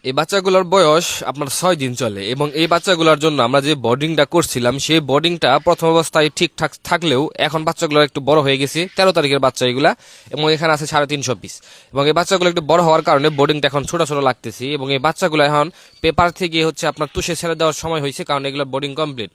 এই বাচ্চাগুলোর বয়স আপনার 6 দিন চলে এবং এই বাচ্চাগুলোর জন্য আমরা যে বোর্ডিংটা করছিলাম সেই বোর্ডিংটা প্রথম অবস্থায় ঠিকঠাক থাকলেও এখন বাচ্চাগুলো একটু বড় হয়ে গেছে। 13 তারিখের বাচ্চা এগুলা, এবং এখানে আছে 350 পিস। এবং এই বাচ্চাগুলো একটু বড় হওয়ার কারণে বোর্ডিংটা এখন ছোট ছোট লাগতেছে এবং এই বাচ্চাগুলো এখন পেপার থেকে আপনার তুষে ছেড়ে দেওয়ার সময় হয়েছে, কারণ এগুলো বোর্ডিং কমপ্লিট।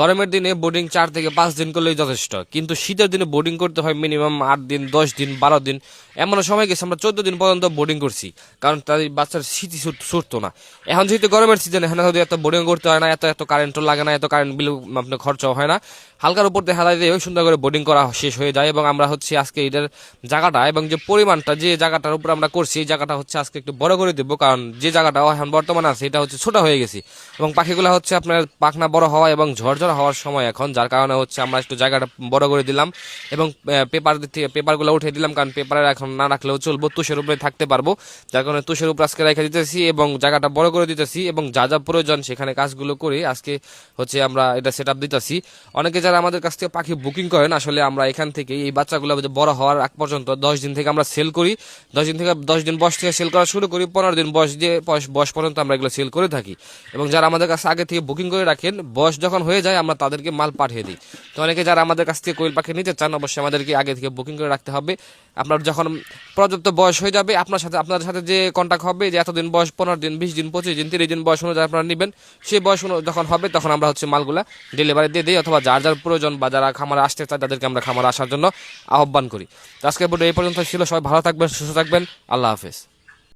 গরমের দিনে বোর্ডিং 4 থেকে 5 দিন করলেই যথেষ্ট, কিন্তু শীতের দিনে বোর্ডিং করতে হয় মিনিমাম 8 দিন, 10 দিন, 12 দিন। এমন সময় গেছে আমরা 14 দিন পর্যন্ত বোর্ডিং করছি, কারণ তাদের বাচ্চার স্মৃতি ছুটতো না। এখন যেহেতু গরমের সিজন, এখানে যদি এত বোর্ডিং করতে হয় না, এত কারেন্টও লাগে না, এত কারেন্ট বিল আপনার খরচাও হয় না। হালকার উপর দেখা যায় যে সুন্দর করে বোর্ডিং করা শেষ হয়ে যায়। এবং আমরা আজকে এটার জায়গাটা এবং যে পরিমাণটা যে জায়গাটার উপর আমরা করছি, এই জায়গাটা আজকে একটু বড় করে দেবো, কারণ যে জায়গাটা এখন বর্তমানে আছে এটা ছোট হয়ে গেছে এবং পাখিগুলো আপনার পাখনা বড় হওয়া এবং ঝরঝরা হওয়ার সময় এখন, যার কারণে আমরা একটু জায়গাটা বড় করে দিলাম এবং পেপারগুলো উঠে দিলাম, কারণ পেপারে এখন না রাখলেও চলবো, তুষের উপরে থাকতে পারবো। যার কারণে তুষের উপর আজকে রেখে দিতেছি এবং জায়গাটা বড় করে দিতেছি এবং যা যা প্রয়োজন সেখানে কাজগুলো করে আজকে আমরা এটা সেট আপ দিতেছি। অনেকে যারা আমাদের কাছ থেকে পাখি বুকিং করেন, আসলে আমরা এখান থেকে এই বাচ্চাগুলো বড় হওয়ার আগ পর্যন্ত 10 দিন থেকে আমরা সেল করি। 10 দিন বয়স থেকে সেল করা শুরু করি, 15 দিন বয়স পর্যন্ত আমরা এগুলো সেল করে থাকি। এবং যারা আমাদের কাছে আগে থেকে বুকিং করে রাখেন, বয়স যখন হয়ে যায় আমরা তাদেরকে মাল পাঠিয়ে দিই। তো অনেকে যারা আমাদের কাছ থেকে কোয়েল পাখি নিতে চান, অবশ্যই আমাদেরকে আগে থেকে বুকিং করে রাখতে হবে। আপনার যখন পর্যাপ্ত বয়স হয়ে যাবে, আপনাদের সাথে যে কন্ট্যাক্ট হবে যে এতদিন বয়স, 15 দিন, 20 দিন, 25 দিন, 30 দিন বয়স অনুযায়ী আপনারা নেবেন, সেই বয়স যখন হবে তখন আমরা মালগুলা ডেলিভারি দিয়ে দিই, অথবা যার যার প্রয়োজন বা যারা খামারে আসতে চায় তাদেরকে আমরা খামারে আসার জন্য আহ্বান করি। তো আজকের ভিডিও এই পর্যন্ত ছিল। সবাই ভালো থাকবেন, সুস্থ থাকবেন। আল্লাহ হাফেজ।